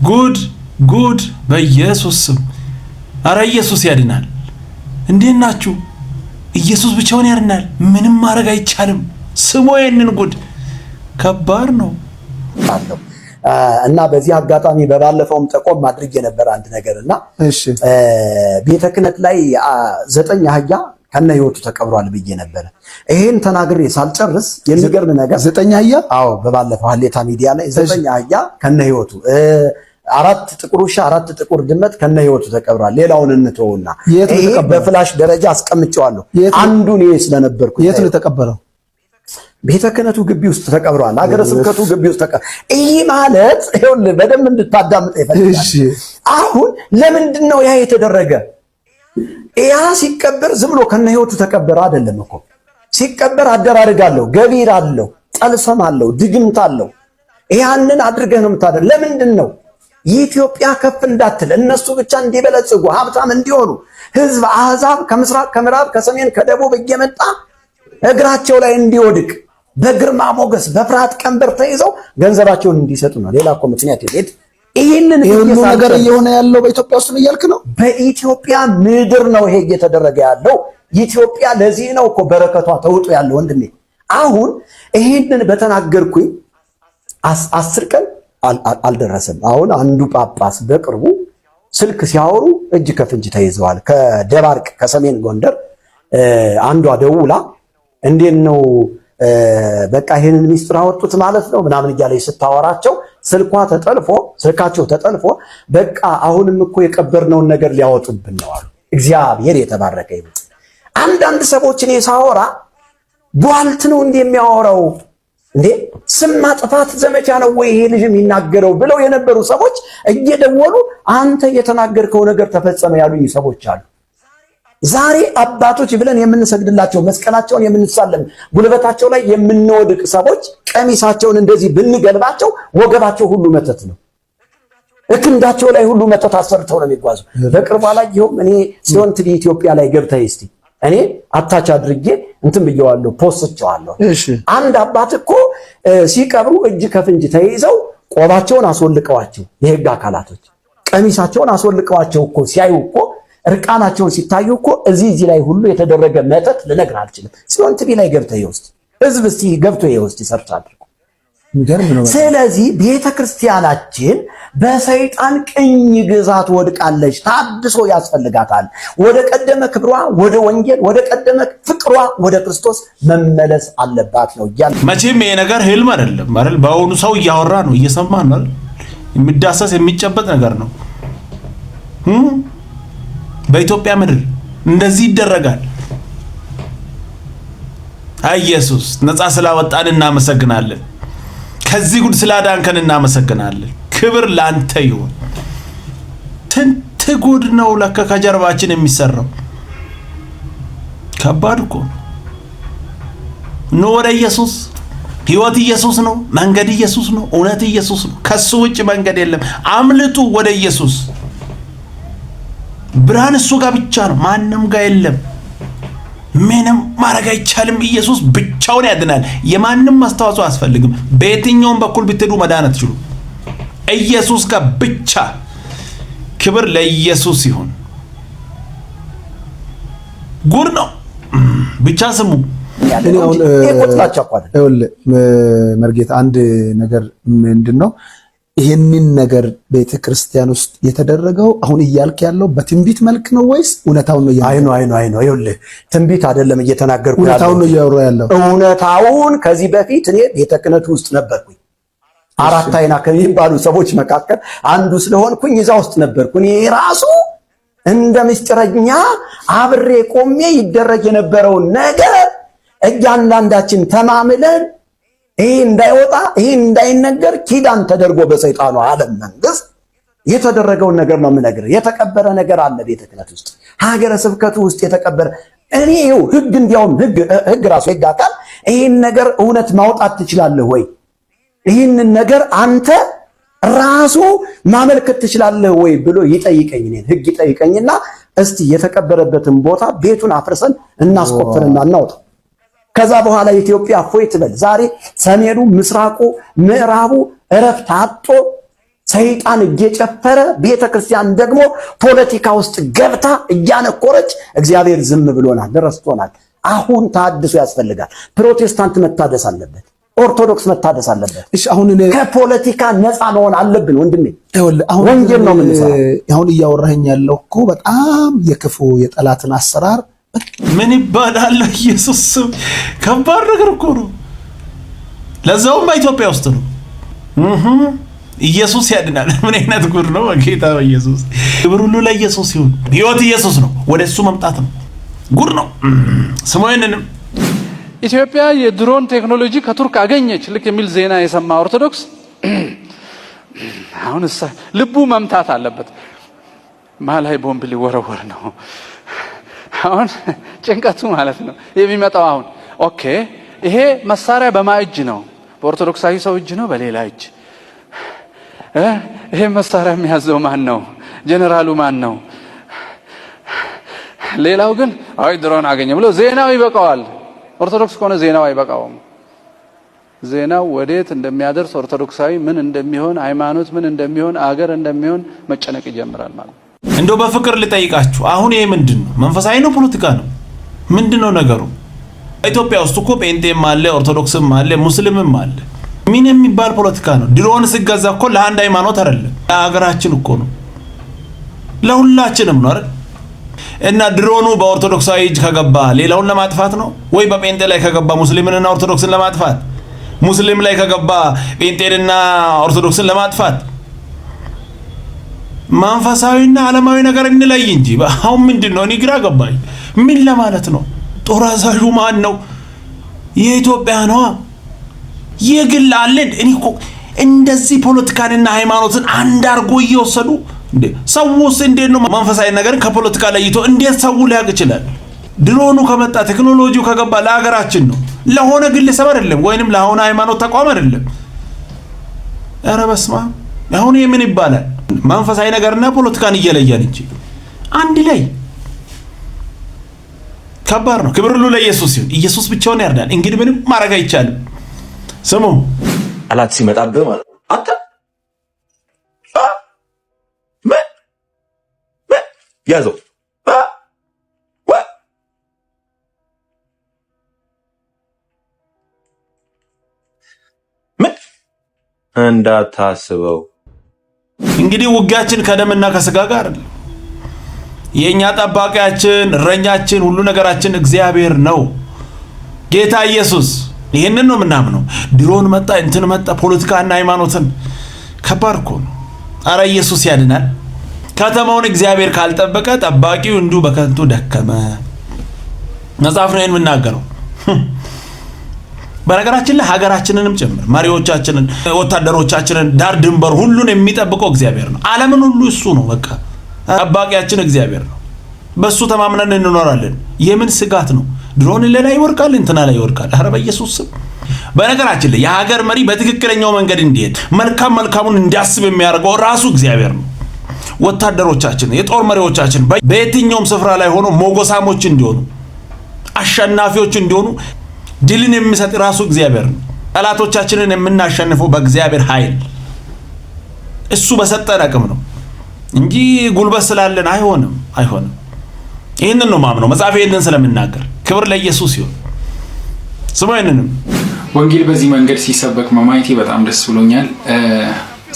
ጉድ በኢየሱስ ስም። አረ ኢየሱስ ያድናል። እንዴት ናችሁ? ኢየሱስ ብቻውን ያድናል። ምንም ማድረግ አይቻልም። ስሙ ይሄንን ጉድ ከባድ ነው። እና በዚህ አጋጣሚ በባለፈውም ጠቆም አድርጌ ነበር አንድ ነገርና እሺ ቤተ ክህነት ላይ 9 አህያ ከነ ህይወቱ ተቀብሯል ብዬ ነበር። ይሄን ተናግሬ ሳልጨርስ የሚገርም ነገር 9 አህያ አዎ በባለፈው ሀሌታ ሚዲያ ላይ 9 አህያ ከነ ህይወቱ 4 ጥቁር ውሻ 4 ጥቁር ድመት ከነ ህይወቱ ተቀብሯል። ሌላውን እንተውና ይሄ በፍላሽ ደረጃ አስቀምጬዋለሁ። አንዱን ይሄ ስለነበርኩ የት ነው ተቀበረው? ቤተ ክህነቱ ግቢ ውስጥ ተቀብሯል። ሀገረ ስብከቱ ግቢ ውስጥ ይሄ ማለት ይኸውልህ በደንብ እንድታዳምጥ ይፈልጋል። እሺ አሁን ለምንድን ነው ያ የተደረገ? ያ ሲቀበር ዝም ብሎ ከነ ህይወቱ ተቀበረ አይደለም እኮ። ሲቀበር አደራረግ አለው፣ ገቢር አለው፣ ጠልሰም አለው፣ ድግምት አለው። ያንን አድርገህ ነው የምታደርግ። ለምንድን ነው ኢትዮጵያ ከፍ እንዳትል እነሱ ብቻ እንዲበለጽጉ ሀብታም እንዲሆኑ ህዝብ አህዛብ ከምስራቅ ከምዕራብ ከሰሜን ከደቡብ እየመጣ እግራቸው ላይ እንዲወድቅ በግርማ ሞገስ በፍርሃት ቀንበር ተይዘው ገንዘባቸውን እንዲሰጡ ነው። ሌላ እኮ ምክንያት የለም። ይሄንን ሁሉ ነገር እየሆነ ያለው በኢትዮጵያ ውስጥ ነው እያልክ ነው? በኢትዮጵያ ምድር ነው ይሄ እየተደረገ ያለው። ኢትዮጵያ ለዚህ ነው እኮ በረከቷ ተውጦ ያለው ወንድሜ። አሁን ይሄንን በተናገርኩኝ 10 ቀን አልደረሰም። አሁን አንዱ ጳጳስ በቅርቡ ስልክ ሲያወሩ እጅ ከፍንጅ ተይዘዋል። ከደባርቅ ከሰሜን ጎንደር አንዷ ደውላ እንዴት ነው በቃ ይሄንን ሚስጥር አወጡት ማለት ነው ምናምን እያለች ስታወራቸው ስልካቸው ተጠልፎ በቃ አሁንም እኮ የቀበርነውን ነገር ሊያወጡብን ነው አሉ። እግዚአብሔር የተባረከ ይሁን። አንዳንድ ሰዎች እኔ ሳወራ ቧልት ነው እንደሚያወራው እንዴ ስም ማጥፋት ዘመቻ ነው ወይ ይሄ ልጅ የሚናገረው ብለው የነበሩ ሰዎች እየደወሉ አንተ የተናገርከው ነገር ተፈጸመ ያሉኝ ሰዎች አሉ። ዛሬ አባቶች ብለን የምንሰግድላቸው መስቀላቸውን የምንሳለም ጉልበታቸው ላይ የምንወድቅ ሰዎች ቀሚሳቸውን እንደዚህ ብንገልባቸው ወገባቸው ሁሉ መተት ነው። እክንዳቸው ላይ ሁሉ መተት አሰርተው ነው የሚጓዙ። በቅርቡ ላይ ይሁን እኔ ሲሆን ትዲ ኢትዮጵያ ላይ ገብተህ እስቲ እኔ አታች አድርጌ እንትን ብየዋለሁ ፖስትቸዋለሁ። አንድ አባት እኮ ሲቀብሩ እጅ ከፍንጅ ተይዘው ቆባቸውን አስወልቀዋቸው የህግ አካላቶች ቀሚሳቸውን አስወልቀዋቸው እኮ ሲያዩ እኮ እርቃናቸውን ሲታዩ እኮ እዚህ ላይ ሁሉ የተደረገ መተት ልነግር አልችልም። ሲሆን ቲቪ ላይ ገብተህ ይወስድ ህዝብ እስቲ ገብቶ ይወስድ ሰርች አድርጎ። ስለዚህ ቤተክርስቲያናችን በሰይጣን ቅኝ ግዛት ወድቃለች። ታድሶ ያስፈልጋታል። ወደ ቀደመ ክብሯ፣ ወደ ወንጌል፣ ወደ ቀደመ ፍቅሯ ወደ ክርስቶስ መመለስ አለባት ነው ይያል። መቼም ይሄ ነገር ህልም አይደለም አይደል? በአሁኑ ሰው እያወራ ነው፣ እየሰማ ነው አይደል? የሚዳሰስ የሚጨበጥ ነገር ነው። በኢትዮጵያ ምድር እንደዚህ ይደረጋል። ኢየሱስ ነፃ ስላወጣን እናመሰግናለን። ከዚህ ጉድ ስላዳንከን እናመሰግናለን። ክብር ላንተ ይሁን። ትንት ጉድ ነው ለካ ከጀርባችን የሚሰራው። ከባድ እኮ ነው። ወደ ኢየሱስ ህይወት ኢየሱስ ነው፣ መንገድ ኢየሱስ ነው፣ እውነት ኢየሱስ ነው። ከሱ ውጭ መንገድ የለም። አምልጡ ወደ ኢየሱስ። ብርሃን እሱ ጋር ብቻ ነው፣ ማንም ጋር የለም። ምንም ማድረግ አይቻልም። ኢየሱስ ብቻውን ያድናል። የማንም አስተዋጽኦ አያስፈልግም። በየትኛውም በኩል ብትሄዱ መዳን አትችሉ። ኢየሱስ ጋር ብቻ። ክብር ለኢየሱስ ይሁን። ጉድ ነው ብቻ ስሙ። መርጌታ አንድ ነገር ምንድነው ይሄንን ነገር ቤተክርስቲያን ውስጥ የተደረገው አሁን እያልክ ያለው በትንቢት መልክ ነው ወይስ እውነታውን ነው? አይኖ ይኸውልህ ትንቢት አይደለም እየተናገርኩ ያለው እውነታውን ነው እያወራሁ ያለው። እውነታውን ከዚህ በፊት እኔ ቤተ ክህነቱ ውስጥ ነበርኩኝ። 4 አይና ከሚባሉ ሰዎች መካከል አንዱ ስለሆንኩኝ እዛ ውስጥ ነበርኩኝ። እኔ ራሱ እንደ ምስጢረኛ አብሬ ቆሜ ይደረግ የነበረውን ነገር እያንዳንዳችን ተማምለን ይሄ እንዳይወጣ ይሄ እንዳይነገር ኪዳን ተደርጎ በሰይጣኑ ዓለም መንግስት የተደረገውን ነገር ነው የምነግርህ። የተቀበረ ነገር አለ ቤተ ክህነት ውስጥ፣ ሀገረ ስብከቱ ውስጥ የተቀበረ። እኔ ይኸው ህግ እንዲያውም ህግ ራሱ ህግ አካል ይሄን ነገር እውነት ማውጣት ትችላለህ ወይ? ይሄንን ነገር አንተ ራሱ ማመልከት ትችላለህ ወይ ብሎ ይጠይቀኝ። እኔን ህግ ይጠይቀኝና እስቲ የተቀበረበትን ቦታ ቤቱን አፍርሰን እናስቆፍርና እናውጣ። ከዛ በኋላ ኢትዮጵያ ፎይ ትበል። ዛሬ ሰሜኑ፣ ምስራቁ፣ ምዕራቡ እረፍት አጥቶ ሰይጣን እየጨፈረ ቤተክርስቲያን ደግሞ ፖለቲካ ውስጥ ገብታ እያነቆረች እግዚአብሔር ዝም ብሎናል፣ ረስቶናል። አሁን ታድሶ ያስፈልጋል። ፕሮቴስታንት መታደስ አለበት። ኦርቶዶክስ መታደስ አለበት። እሺ አሁን ከፖለቲካ ነፃ መሆን አለብን ወንድሜ። ወንጌል ነው የምንሰራው። አሁን እያወራኸኝ ያለው እኮ በጣም የክፉ የጠላትን አሰራር ምን ይባላል? ኢየሱስ ከባድ ነገር እኮ ነው። ለዛውም በኢትዮጵያ ውስጥ ነው። ኢየሱስ ያድናል። ምን አይነት ጉድ ነው! ጌታ ኢየሱስ ክብር ሁሉ ለኢየሱስ ይሁን። ሕይወት ኢየሱስ ነው። ወደሱ መምጣት ነው። ጉድ ነው። ስሞይንንም ኢትዮጵያ የድሮን ቴክኖሎጂ ከቱርክ አገኘች ልክ የሚል ዜና የሰማ ኦርቶዶክስ አሁን ልቡ መምታት አለበት። ማላይ ቦምብ ሊወረወር ነው አሁን ጭንቀቱ ማለት ነው የሚመጣው። አሁን ኦኬ ይሄ መሳሪያ በማእጅ ነው? በኦርቶዶክሳዊ ሰው እጅ ነው? በሌላ እጅ? ይሄ መሳሪያ የሚያዘው ማን ነው? ጀነራሉ ማን ነው? ሌላው ግን አይ ድሮን አገኘ ብሎ ዜናው ይበቃዋል። ኦርቶዶክስ ከሆነ ዜናው አይበቃውም። ዜናው ወዴት እንደሚያደርስ ኦርቶዶክሳዊ ምን እንደሚሆን፣ ሃይማኖት ምን እንደሚሆን፣ አገር እንደሚሆን መጨነቅ ይጀምራል ማለት ነው። እንደው በፍቅር ልጠይቃችሁ፣ አሁን ይሄ ምንድነው? መንፈሳዊ ነው? ፖለቲካ ነው? ምንድነው ነገሩ? ኢትዮጵያ ውስጥ እኮ ጴንጤም አለ፣ ኦርቶዶክስም አለ፣ ሙስሊምም አለ። ምን የሚባል ፖለቲካ ነው? ድሮን ሲገዛ እኮ ለአንድ ሃይማኖት አይደለም፣ ለሀገራችን እኮ ነው፣ ለሁላችንም ነው አይደል? እና ድሮኑ በኦርቶዶክሳዊ እጅ ከገባ ሌላውን ለማጥፋት ነው ወይ? በጴንጤ ላይ ከገባ ሙስሊምንና ኦርቶዶክስን ለማጥፋት፣ ሙስሊም ላይ ከገባ ጴንጤንና ኦርቶዶክስን ለማጥፋት። መንፈሳዊና ዓለማዊ ነገር እንለይ እንጂ አሁን ምንድነው? እኔ ግራ ገባኝ። ምን ለማለት ነው? ጦር አዛዡ ማን ነው? የኢትዮጵያ ነዋ። የግል አለን። እኔ እኮ እንደዚህ ፖለቲካንና ሃይማኖትን አንድ አርጎ እየወሰዱ እንዴ! ሰውስ እንዴት ነው መንፈሳዊ ነገርን ከፖለቲካ ለይቶ እንዴት ሰው ሊያውቅ ይችላል? ድሮኑ ከመጣ ቴክኖሎጂው ከገባ ለሀገራችን ነው፣ ለሆነ ግለሰብ አይደለም፣ ወይንም ለሆነ ሃይማኖት ተቋም አይደለም። ኧረ በስመ አብ! አሁን ምን ይባላል? መንፈሳዊ ነገርና ፖለቲካን እየለየን እንጂ አንድ ላይ ከባድ ነው። ክብር ሁሉ ለኢየሱስ ይሁን። ኢየሱስ ብቻውን ያርዳል። እንግዲህ ምንም ማድረግ አይቻልም። ስሙ አላት ሲመጣብህ ማለት ነው። አንተ ያዘው እንዳታስበው። እንግዲህ ውጊያችን ከደምና ከስጋ ጋር አይደለም። የኛ ጠባቂያችን፣ እረኛችን፣ ሁሉ ነገራችን እግዚአብሔር ነው፣ ጌታ ኢየሱስ። ይሄንን ነው የምናምነው። ድሮን መጣ፣ እንትን መጣ፣ ፖለቲካና ሃይማኖትን ከባድ እኮ ነው። አረ ኢየሱስ ያድናል። ከተማውን እግዚአብሔር ካልጠበቀ ጠባቂው እንዲሁ በከንቱ ደከመ። መጽሐፍ ነው የምናገረው። በነገራችን ላይ ሀገራችንንም ጭምር መሪዎቻችንን፣ ወታደሮቻችንን፣ ዳር ድንበር ሁሉን የሚጠብቀው እግዚአብሔር ነው። ዓለምን ሁሉ እሱ ነው። በቃ ጠባቂያችን እግዚአብሔር ነው። በሱ ተማምነን እንኖራለን። የምን ስጋት ነው? ድሮን ላይ ይወርቃል፣ እንትና ላይ ይወርቃል። ኧረ በኢየሱስ ስም። በነገራችን ላይ የሀገር መሪ በትክክለኛው መንገድ እንዲሄድ መልካሙን እንዲያስብ የሚያደርገው ራሱ እግዚአብሔር ነው። ወታደሮቻችን፣ የጦር መሪዎቻችን በየትኛውም ስፍራ ላይ ሆኖ ሞጎሳሞች እንዲሆኑ፣ አሸናፊዎች እንዲሆኑ ድልን የሚሰጥ ራሱ እግዚአብሔር ነው። ጠላቶቻችንን የምናሸንፈው በእግዚአብሔር ኃይል እሱ በሰጠን አቅም ነው እንጂ ጉልበት ስላለን አይሆንም። ይህንን ነው ማምነው። መጽሐፍ ይህንን ስለምናገር ክብር ለኢየሱስ ይሁን። ስሙ ይህንንም ወንጌል በዚህ መንገድ ሲሰበክ ማየቴ በጣም ደስ ብሎኛል።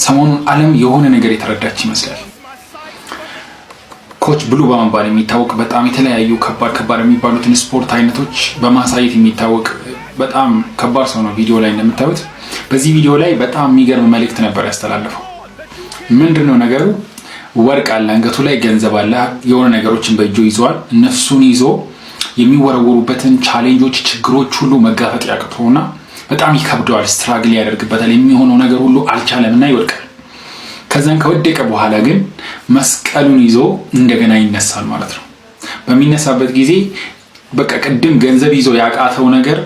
ሰሞኑን ዓለም የሆነ ነገር የተረዳች ይመስላል። ኮች ብሉ በመባል የሚታወቅ በጣም የተለያዩ ከባድ የሚባሉትን ስፖርት አይነቶች በማሳየት የሚታወቅ በጣም ከባድ ሰው ነው። ቪዲዮ ላይ እንደምታዩት በዚህ ቪዲዮ ላይ በጣም የሚገርም መልእክት ነበር ያስተላለፈው። ምንድነው ነገሩ? ወርቅ አለ አንገቱ ላይ፣ ገንዘብ አለ፣ የሆነ ነገሮችን በእጁ ይዟል። እነሱን ይዞ የሚወረወሩበትን ቻሌንጆች፣ ችግሮች ሁሉ መጋፈጥ ያቅተውና በጣም ይከብደዋል። ስትራግል ያደርግበታል። የሚሆነው ነገር ሁሉ አልቻለምና ይወድቃል። ከዛን ከወደቀ በኋላ ግን መስቀሉን ይዞ እንደገና ይነሳል ማለት ነው። በሚነሳበት ጊዜ በቃ ቅድም ገንዘብ ይዞ ያቃተው ነገር፣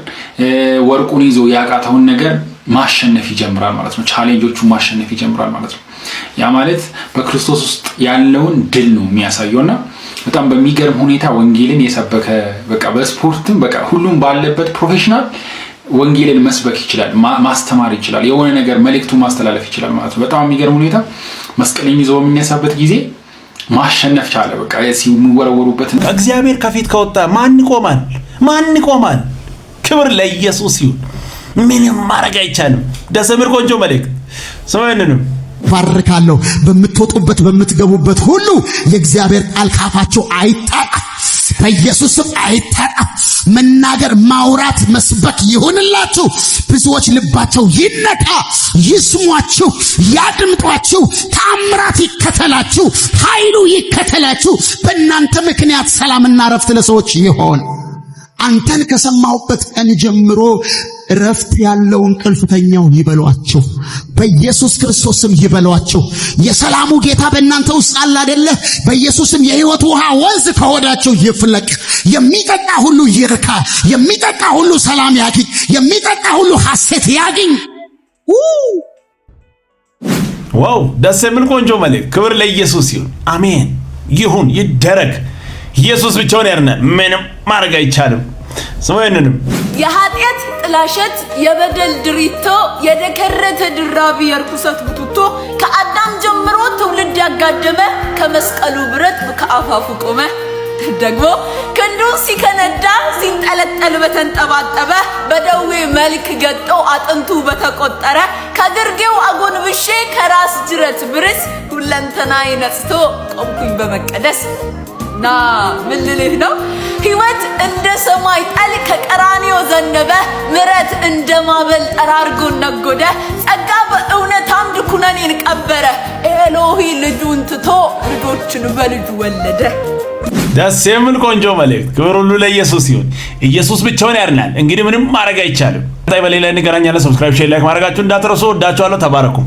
ወርቁን ይዞ ያቃተውን ነገር ማሸነፍ ይጀምራል ማለት ነው። ቻሌንጆቹን ማሸነፍ ይጀምራል ማለት ነው። ያ ማለት በክርስቶስ ውስጥ ያለውን ድል ነው የሚያሳየውና በጣም በሚገርም ሁኔታ ወንጌልን የሰበከ በቃ በስፖርትም በቃ ሁሉም ባለበት ፕሮፌሽናል ወንጌልን መስበክ ይችላል፣ ማስተማር ይችላል፣ የሆነ ነገር መልእክቱን ማስተላለፍ ይችላል ማለት ነው። በጣም የሚገርም ሁኔታ መስቀልን ይዞ በሚነሳበት ጊዜ ማሸነፍ ቻለ። በቃ ሲወረወሩበት እግዚአብሔር ከፊት ከወጣ ማን ይቆማል? ማን ይቆማል? ክብር ለኢየሱስ ይሁን። ምንም ማድረግ አይቻልም። ደስ የሚል ቆንጆ መልእክት ሰማያንንም ባርካለሁ። በምትወጡበት በምትገቡበት ሁሉ የእግዚአብሔር ቃል ካፋችሁ አይጣጣ፣ በኢየሱስም አይጣጣ። መናገር፣ ማውራት፣ መስበክ ይሁንላችሁ። ብዙዎች ልባቸው ይነካ፣ ይስሟችሁ፣ ያድምጧችሁ። ተአምራት ይከተላችሁ፣ ኃይሉ ይከተላችሁ። በእናንተ ምክንያት ሰላምና ረፍት ለሰዎች ይሆን። አንተን ከሰማሁበት ቀን ጀምሮ ረፍት ያለው እንቅልፍተኛው ይበሏቸው፣ በኢየሱስ ክርስቶስም ይበሏቸው። የሰላሙ ጌታ በእናንተ ውስጥ አለ አይደለ? በኢየሱስም የሕይወት ውሃ ወንዝ ከሆዳቸው ይፍለቅ። የሚጠጣ ሁሉ ይርካ፣ የሚጠጣ ሁሉ ሰላም ያግኝ፣ የሚጠጣ ሁሉ ሐሴት ያግኝ። ዋው! ደስ የሚል ቆንጆ መልእክት። ክብር ለኢየሱስ ይሁን። አሜን። ይሁን ይደረግ። ኢየሱስ ብቻውን ያድናል። ምንም ማድረግ አይቻልም። ሰማያንንም የኃጢአት ጥላሸት፣ የበደል ድሪቶ፣ የደከረተ ድራቢ የርኩሰት ቡትቶ ከአዳም ጀምሮ ትውልድ ያጋደመ ከመስቀሉ ብረት ከአፋፉ ቆመ። ደግሞ ክንዱ ሲከነዳ ሲንጠለጠል በተንጠባጠበ በደዌ መልክ ገጦ አጥንቱ በተቆጠረ ከግርጌው አጎንብሼ ከራስ ጅረት ብርስ ሁለንተናዬ ነጽቶ ቆምኩኝ በመቀደስ። ና ምን ልልህ ነው? ሕይወት እንደ ሰማይ ጠል ከቀራንዮ ዘነበ፣ ምሕረት እንደ ማዕበል ጠራርጎ ነጎደ። ጸጋ በእውነት አምድ ኩነኔን ቀበረ፣ ኤሎሂ ልጁን ትቶ ልጆችን በልጁ ወለደ። ደስ የሚል ቆንጆ መልእክት። ክብር ሁሉ ለኢየሱስ ይሁን። ኢየሱስ ብቻውን ያድናል። እንግዲህ ምንም ማድረግ አይቻልም። በሌላ እንገናኛለን። ሰብስክራይብ፣ ሼር፣ ላይክ ማድረጋችሁ እንዳትረሱ። ወዳችኋለሁ። ተባረኩ።